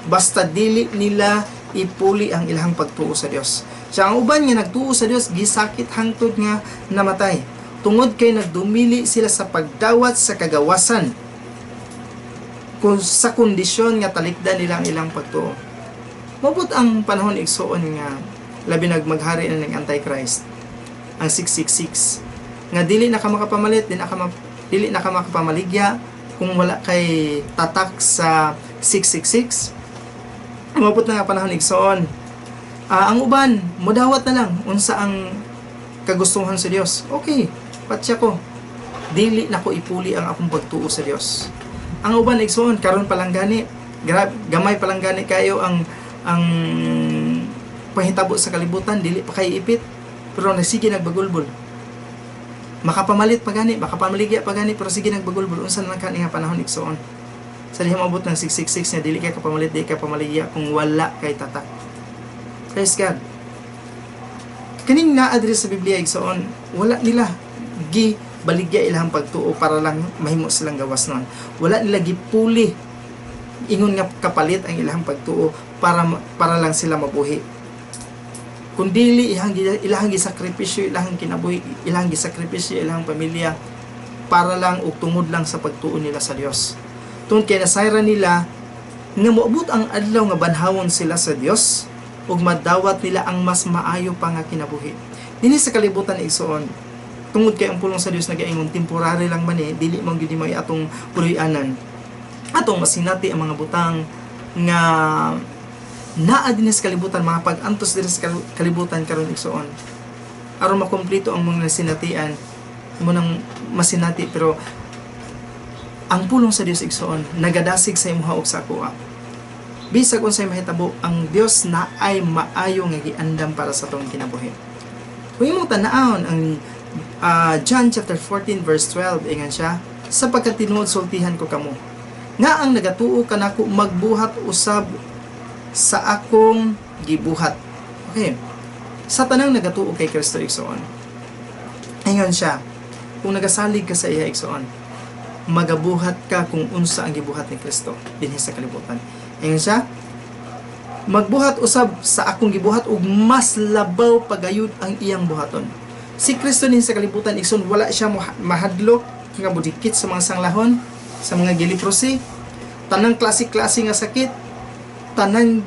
basta dili nila ipuli ang ilang pagtuo sa Dios. Sa ang uban nga nagtuo sa Dios gisakit hangtod nga namatay tungod kay nagdumili sila sa pagdawat sa kagawasan kung sa kondisyon nga talikdan nila ang ilang pagtuo. Mabot ang panahon igsoon nga labi nagmaghari na ng Antichrist, ang 666, nga dili na ka makapamalit, dili na ka makapamaligya kung wala kay tatak sa 666. Umabot na nga panahon igsoon. Ang uban, mudawat na lang unsa ang kagustuhan sa Dios. Okay, patya ko. Dili na ko ipuli ang akong pagtuo sa Dios. Ang uban igsoon, karon pa lang gani, gamay pa lang gani kayo ang pahitabo sa kalibutan, dili pa kay ipit, pero nagsige nagbagulbol. Makapamalit pa gani, makapamaligya pa gani, pero sige nagbagulbol. Unsa na kani nga panahon igsoon? Sa diha maabot ng 666 nga dili kay kapamalit, dili kay pamaligya kung wala kay tatak. Praise God. Kaning na-address sa Biblia igsoon, wala nila baligya ilahang pagtuo para lang mahimo silang gawas nun. Wala nila gipuli ingon nga kapalit ang ilahang pagtuo para lang sila mabuhi. Kung dili ilahang gisakripisyo, ilahang kinabuhi, ilahang gisakripisyo, ilahang pamilya para lang ug tungod lang sa pagtuo nila sa Dios. Tungod kay nasayra nila nga moabot ang adlaw nga banhawon sila sa Dios ug madawat nila ang mas maayo pa nga kinabuhi. Dinhi sa kalibutan igsoon, tungod kay ang pulong sa Dios nagaingon temporary lang man dili man gyud mo atong puloy-anan. Atong masinati ang mga butang nga naa din sa kalibutan, mga pag-antos din sa kalibutan karon igsoon. Aron makumpleto ang mga sinatian mo nang masinati, pero ang pulong sa Dios igsoon nagadasig sa imong ug sa akoa. Bisag unsay mahitabo, ang Dios na ay maayo nga giandam para sa tong kinabuhi. Kung imong tan-awon ang John chapter 14 verse 12 ingon siya, sapagkat tinuod sultihan ko kamo nga ang nagatuo kanako magbuhat usab sa akong gibuhat. Okay. Sa tanang nagatuo kay Kristo igsoon, ingon siya, kung nagasalig ka sa iya igsoon, magabuhat ka kung unsa ang gibuhat ni Kristo dinhi sa kalibutan. Ingon siya, magbuhat usab sa akong gibuhat ug mas labaw pagayud ang iyang buhaton. Si Kristo din sa kalibutan igsoon, wala siya mahadlok nga budikit sa mga sanglahon, sa mga giliprosi, tanang klase-klase nga sakit, tanang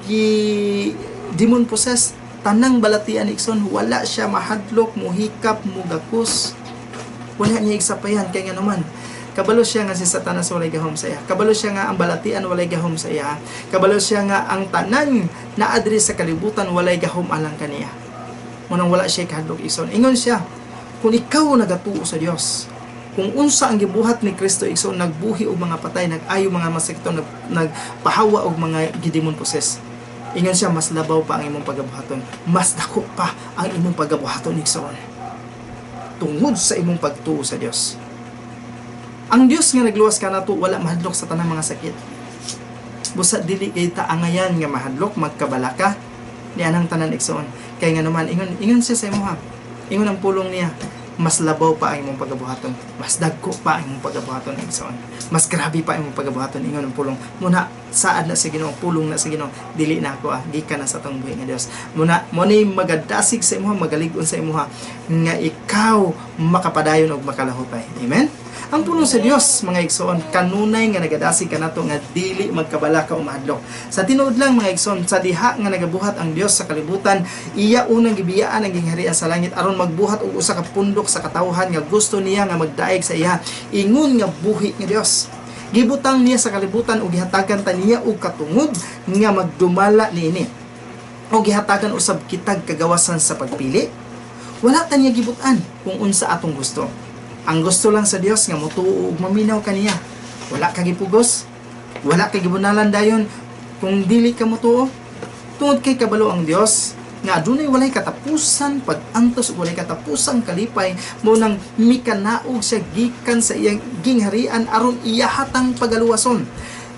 demon possessed, tanang balatian igsoon, wala siya mahadlok, muhikap, mugakos, wala niya igsapayan kay nga naman. Kabalo siya nga si Satanas walay gahom sa iya. Kabalo siya nga ang balatian walay gahom sa iya. Kabalo siya nga ang tanan na address sa kalibutan walay gahom alang kaniya. Munang wala siya kahadlok igsoon. Ingon siya, kung ikaw nagatuo sa Dios, kung unsa ang gibuhat ni Kristo igsoon, nagbuhi og mga patay, nagayo mga masakito, nagpahawa og mga gidemon possess. Ingon siya, mas labaw pa ang imong pagabuhaton, mas dako pa ang imong pagabuhaton igsoon, tungod sa imong pagtuo sa Dios. Ang Dios nga nagluwas kanato wala mahadlok sa tanang mga sakit. Busa dili kay taangayan nga mahadlok magkabalaka ni anang tanan igsoon. Kay nga naman ingon siya sa imuha. Ingon ang pulong niya, mas labaw pa ang imong pagabuhaton, mas dagko pa ang imong pagabuhaton igsoon. Mas grabe pa ang imong pagabuhaton ingon ang pulong. Muna saad na sa Ginoo, pulong na sa Ginoo, dili na ako gikan na sa tong buhi nga Dios. Muna mo ni magadasig sa imuha, magalig-on sa imuha nga ikaw makapadayon og makalahutay. Amen. Ang pulong sa Dios, mga igsoon, kanunay nga nagadasig kanato nga dili magkabalaka o mahadlok. Sa tinuod lang mga igsoon, sa diha nga nagabuhat ang Dios sa kalibutan, iya unang gibiyaan ang gingharian sa langit aron magbuhat og usa ka pundok sa katawhan nga gusto niya nga magdaig sa iya. Ingon nga buhi nga Dios. Gibutang niya sa kalibutan ug gihatagan ta niya og katungod nga magdumala niini. O gihatagan usab kitag kagawasan sa pagpili. Wala ta niya gibutan kung unsa atong gusto. Ang gusto lang sa Dios nga motuo ug maminaw kaniya. Wala ka gipugos, wala ka gibunalan dayon kung dili ka motuo. Tungod kay kabalo ang Dios nga adunay walay katapusan pag-antos ug walay katapusang kalipay mo nang mikanaog siya gikan sa iyang gingharian aron iyahatang pagaluwason.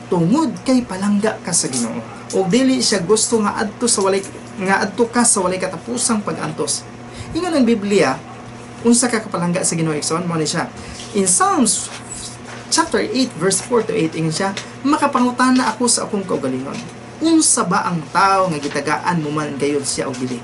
Tungod kay palangga ka sa Ginoo. O dili siya gusto nga adto ka sa walay katapusang pag-antos. Ingon ang Biblia, unsa ka kapalangga sa Ginoo igsoon mo ni siya. In Psalms chapter 8 verse 4 to 8 ingon siya, makapangutana ako sa akong kaugalingon. Unsa ba ang tao nga gitagaan mo man gayud siya og dili?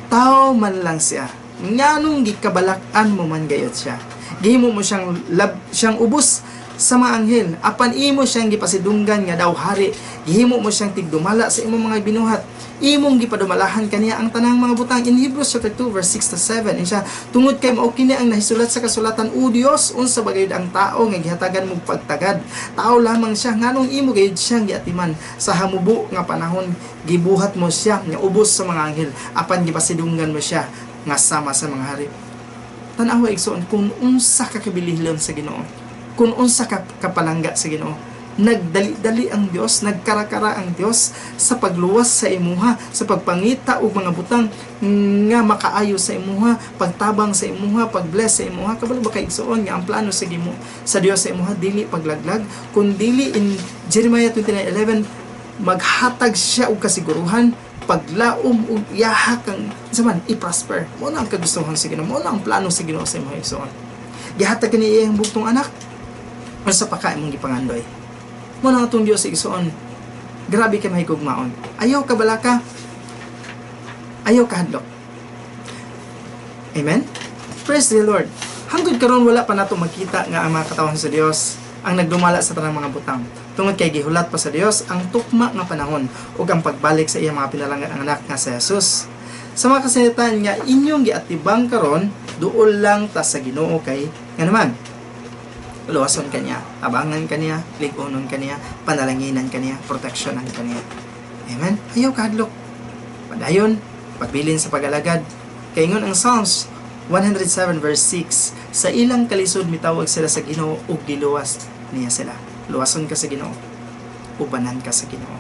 Tao man lang siya. Nganong gikabalakan mo man gayud siya? Gihimo mo siyang ubos sa mga anghel. Apan imo siyang gipasidunggan nga daw hari. Gihimo mo siyang tigdumala sa imong mga binuhat. Imong gipadumalahan kaniya ang tanang mga butang. In Hebrews chapter 2 verse 6 to 7 siya, tungod kay mao kini ang nahisulat sa kasulatan, O Dios, unsa ba gayud ang tao nga gihatagan mo pagtagad? Tao lamang siya, nganong imo gayud siyang giatiman? Sa hamubo nga panahon gibuhat mo siya nga ubos sa mga anghel, apan gipasidunggan mo siya nga sama sa mga hari. Tan-awa igsoon kung unsa ka kabilihon sa Ginoo, kung unsa ka kapalangga sa Ginoo. Nagdali-dali ang Dios, nagkarakara ang Dios sa pagluwas sa imuha, sa pagpangita og mga butang nga makaayo sa imuha, pagtabang sa imuha, pagbless sa imuha. Kabalo ba kay igsoon nga ang plano sa sa Dios sa imuha dili paglaglag, kun dili in Jeremiah 29:11 maghatag siya og kasiguruhan, paglaom ug iyahak kang saman i-prosper. Mo na ang kagustuhan sa Ginoo, mo na ang plano sa Ginoo sa imuha igsoon. Gihatag kani iyang bugtong anak unsa pa ka imong gipangandoy. Mo na atong Dios igsoon. Grabe ka mahigugmaon. Ayaw ka balaka. Ayaw ka hadlok. Amen? Praise the Lord. Hangtod karon wala pa nato makita nga ang mga katawhan sa Dios ang nagdumala sa tanang mga butang. Tungod kay gihulat pa sa Dios ang tukma nga panahon ug ang pagbalik sa iyang mga pinalanggan anak nga si Jesus. Sa mga kasayatan nga inyong giatibang karon, duol lang ta sa Ginoo kay nga naman luwason kaniya, abangan kaniya, ligonon kaniya, panalanginan kaniya, proteksyonan kaniya. Amen? Ayaw kahadlok. Padayon, pagbilin sa pag-alagad. Kay ingon ang Psalms 107 verse 6, sa ilang kalisod mitawag sila sa Ginoo ug giluwas niya sila. Luwason ka sa Ginoo. Ubanan ka sa Ginoo.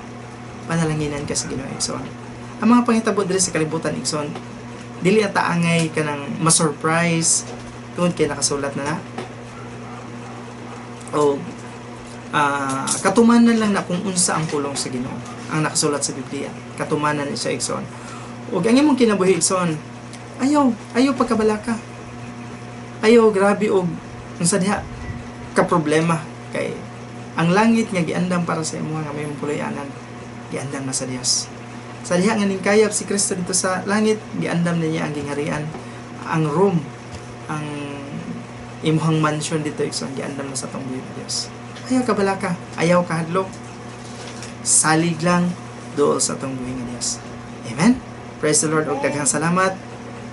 Panalanginan ka sa Ginoo igsoon. Ang mga pangitabo diri sa kalibutan igsoon, dili ata angay ka nang ma-surprise tungod kay nakasulat na o katumanan lang na kung unsa ang pulong sa Ginoo ang nakasulat sa Biblia. Katumanan siya igsoon. Ug ang imong kinabuhi igsoon, ayaw pagkabalaka. Ayaw grabe og unsa diha ka problema kay ang langit nga giandam para sa imo nga may puloy-anan, giandam na sa Dios. Sa diha nga ningkayap si Kristo dito sa langit, giandam niya ang gingharian, ang room, ang imuhang mansion dito igsoon, giandam na sa tong buhi ng Dios. Ayaw ka balaka, ayaw ka hadlok. Salig lang dool sa tong buhi ng Dios. Amen. Praise the Lord og daghang salamat.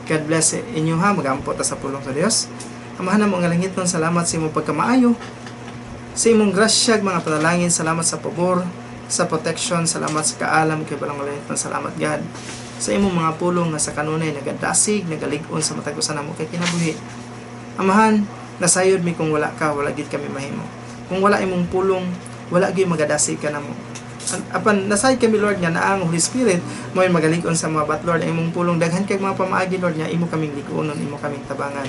God bless inyo ha, magampo ta sa pulong sa Dios. Amahan mo nga langiton, salamat sa imong pagkamaayo, sa imong grasya, mga panalangin, salamat sa pabor, sa protection, salamat sa kaalam kay balang langiton, salamat God sa imong mga pulong nga sa kanunay nagadasig, nagalig-on sa matag usa namo kay kinabuhi. Amahan, nasayod mi kung wala ka, wala gid kami mahimo. Kung wala imong pulong, wala gid magadasig ka namo. Apan nasayod kami Lord nga naa ang Holy Spirit mo magalig-on sa mga bat Lord, imong pulong daghan kay mga pamaagi Lord nga imo kaming lig-onon, imo kaming tabangan.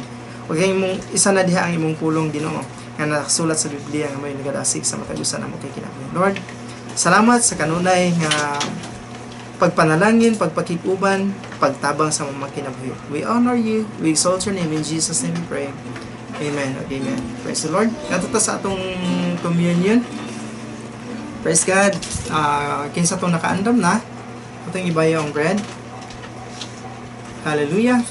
Ug imong isa na diha ang imong pulong Ginoo. nga nakasulat sa Biblia nga may nagadasig sa matagusan namo kay kinabuhi. Lord, salamat sa kanunay nga pagpanalangin, pagpakikuban, pagtabang sa mga kinabuhi. We honor you, we exalt your name, in Jesus' name we pray. Amen. Amen. Praise the Lord. Katata sa atong communion. Praise God. Kinsa itong nakaandam na. Itong ibaya ang bread. Hallelujah.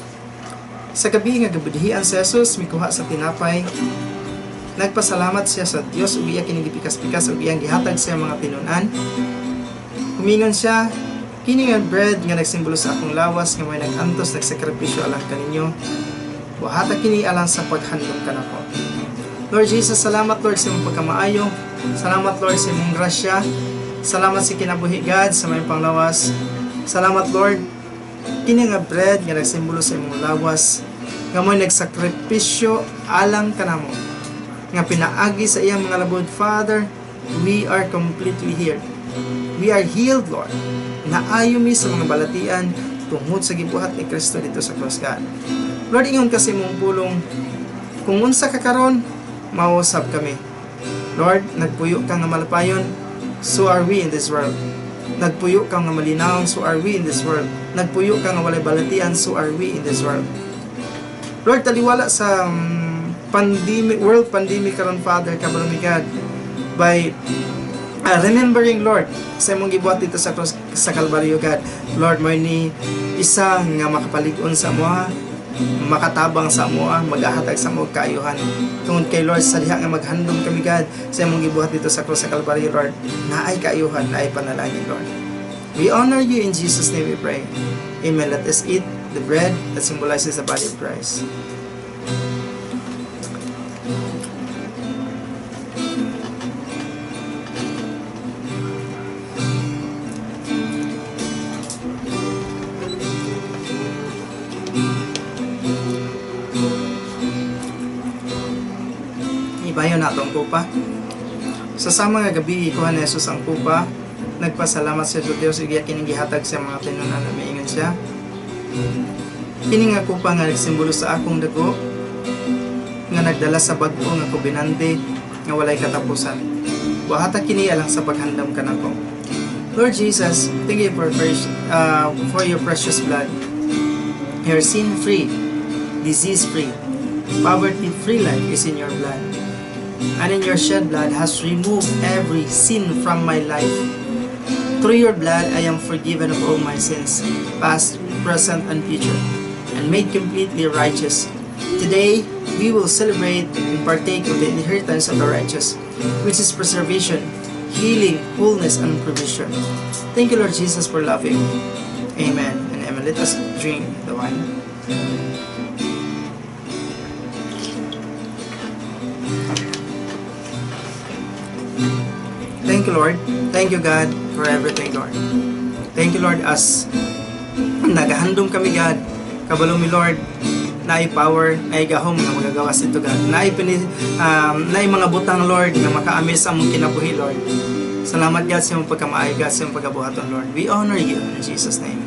Sa gabi nga gabudhian si Jesus, mikuha sa tinapay. Nagpasalamat siya sa Dios ug iya kinigipikas-pikas ug iyang gihatag sa mga tinunan. Humingon siya, kini nga bread nga nagsimbolo sa akong lawas nga may nagantos nagsakripisyo alang kaninyo. Wahata kini alang sa paghandom kanako. Lord Jesus, salamat Lord sa imong pagkamaayo. Salamat Lord sa imong grasya. Salamat sa kinabuhi God sa may panglawas. Salamat Lord kini nga bread nga nagsimbolo sa imong lawas nga mo'y nagsakripisyo alang kanamo nga pinaagi sa iyang mga labod. Father, we are completely healed. We are healed, Lord. Naayo mi sa mga balatian tungod sa gibuhat ni Kristo dito sa cross, God. Lord, ingon kasi mong pulong kung unsa ka karon mausab kami. Lord, nagpuyo ka nga malapayon, so are we in this world. Nagpuyo ka nga malinawon, so are we in this world. Nagpuyo ka nga walay balatian, so are we in this world. Lord, taliwala sa world pandemic karon, Father, kabalo mi God, by remembering, Lord, sa imong gibuhat dito sa cross sa Kalbaryo, God. Lord, mo ni isa nga makapalig-on sa moa, makatabang sa moa, magahatag sa moa kaayuhan. Tungod kay Lord, sa diha nga maghandom kami, God, sa imong gibuhat dito sa cross sa Kalbaryo, Lord, naay kaayuhan, naay panalangin, Lord. We honor you, in Jesus' name we pray. Amen. Let us eat the bread that symbolizes the body of Christ. Ibayo na itong kupa. Sa sama nga gabi, ikuha ni Jesus ang kupa. Nagpasalamat siya sa Diyos, iya kining gihatag sa mga tinunan na maingon siya. Kini nga kupa nga nagsimbolo sa akong dugo, nga nagdala sa bag-o nga kubinante, nga walay katapusan. Wahata kini alang sa paghandam kanako. Lord Jesus, thank you for your precious blood. Your sin-free, disease-free, poverty-free life is in your blood. And in your shed blood has removed every sin from my life. Through your blood, I am forgiven of all my sins, past, present, and future, and made completely righteous. Today, we will celebrate and partake of the inheritance of the righteous, which is preservation, healing, wholeness, and provision. Thank you, Lord Jesus, for loving. Amen. And amen. Let us drink the wine. Thank you, Lord. Thank you, God, for everything, Lord. Thank you, Lord, as nagahandom kami, God. Kabalo mi, Lord, naay power, naay gahom nga magagawas ito, God. Naay mga butang, Lord, nga makaamis ang mong kinabuhi, Lord. Salamat, God, sa iyong pagkamaayo, God, sa iyong pagkabuhaton, Lord. We honor you in Jesus' name.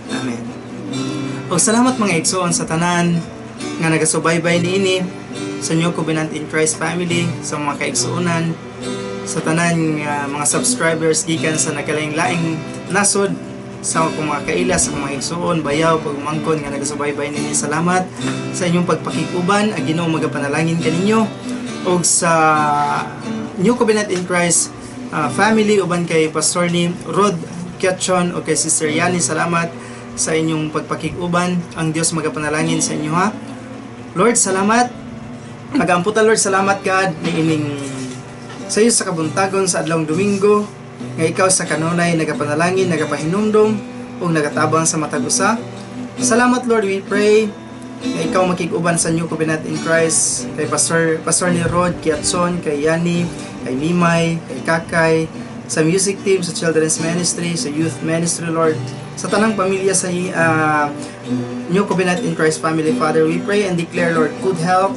Amen. O salamat mga igsoon sa tanan nga nagasubaybay niini sa New Covenant in Christ family, sa mga kaigsuonan, sa tanan mga subscribers gikan sa nagkalaing-laing nasod, sa akong mga kaila, sa mga igsuon, bayaw, pagmangkon nga nagasubaybay ninyo. Salamat sa inyong pagpakikuban. Ang Ginoo magapanalangin kaninyo og sa New Covenant in Christ family uban kay Pastor ni Rod Ketchon o kay Sister Yani. Salamat sa inyong pagpakikuban. Ang Dios magapanalangin sa inyo, ha. Lord, salamat. Nagaamputa, Lord, salamat, God, ni ining sa iyo sa kabuntagon sa adlawng Domingo, nga ikaw sa kanunay nagapanalangin, nagapahinumdom, o nagatabang sa matag usa. Salamat, Lord, we pray nga ikaw makig-uban sa New Covenant in Christ, kay Pastor ni Rod Kiatson, kay Yani, kay Mimay, kay Kakay, sa music team, sa children's ministry, sa youth ministry, Lord, sa tanang pamilya sa New Covenant in Christ family, Father, we pray and declare, Lord, good health,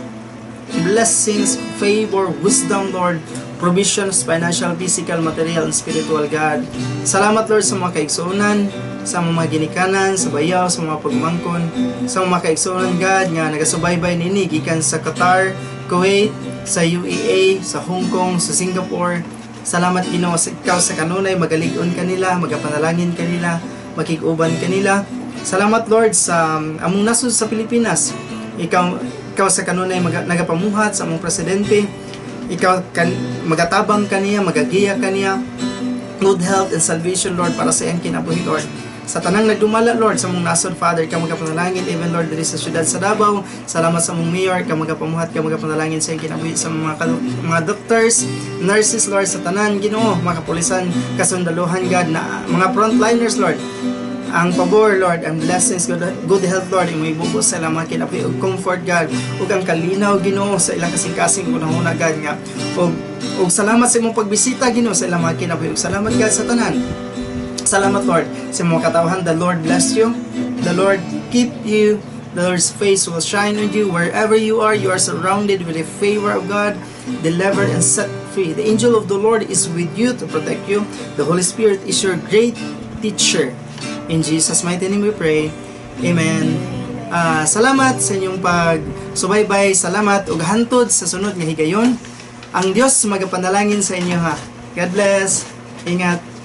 blessings, favor, wisdom, Lord, provisions, financial, physical, material, and spiritual, God. Salamat, Lord, sa mga kaigsuonan, sa mga ginikanan, sa bayaw, sa mga pagmangkon, sa mga kaigsuonan, God, nga nagasubaybay nini gikan sa Qatar, Kuwait, sa UEA, sa Hong Kong, sa Singapore. Salamat Ginoo sa ikaw sa kanunay magalig-on kanila, magapanalangin kanila, makig-uban kanila. Salamat Lord sa among nasod sa Pilipinas. Ikaw sa kanunay nagapamuhat sa among presidente. Ikaw magatabang kaniya, magagiya kaniya. Good health and salvation Lord para sa iyang kinabuhi Lord. Sa tanang nagdumala Lord sa mong nasod Father, ka magapanalangin even Lord diri sa syudad sa Davao. Salamat sa mong mayor, ka magapamuhat, ka magapanalangin sa iyang kinabuhi sa mga doctors, nurses Lord sa tanan Ginoo, mga kapulisan, kasundaluhan God na mga frontliners Lord. Ang pabor Lord, ang blessings, good health Lord, imo ibubos sa ilang mga kinabuhi ug comfort God, ug ang kalinaw Ginoo sa ilang kasing-kasing unang-una God nga. Ug salamat sa imong pagbisita Ginoo sa ilang mga kinabuhi. Ug salamat God sa tanan. Salamat Lord sa mga katawhan. The Lord bless you. The Lord keep you. The Lord's face will shine on you. Wherever you are surrounded with the favor of God, delivered and set free. The angel of the Lord is with you to protect you. The Holy Spirit is your great teacher. In Jesus' mighty name we pray. Amen. Salamat sa inyong pagsubaybay. Salamat ug hantod sa sunod nga higayon. Ang Dios magapanalangin sa inyo ha. God bless. Ingat.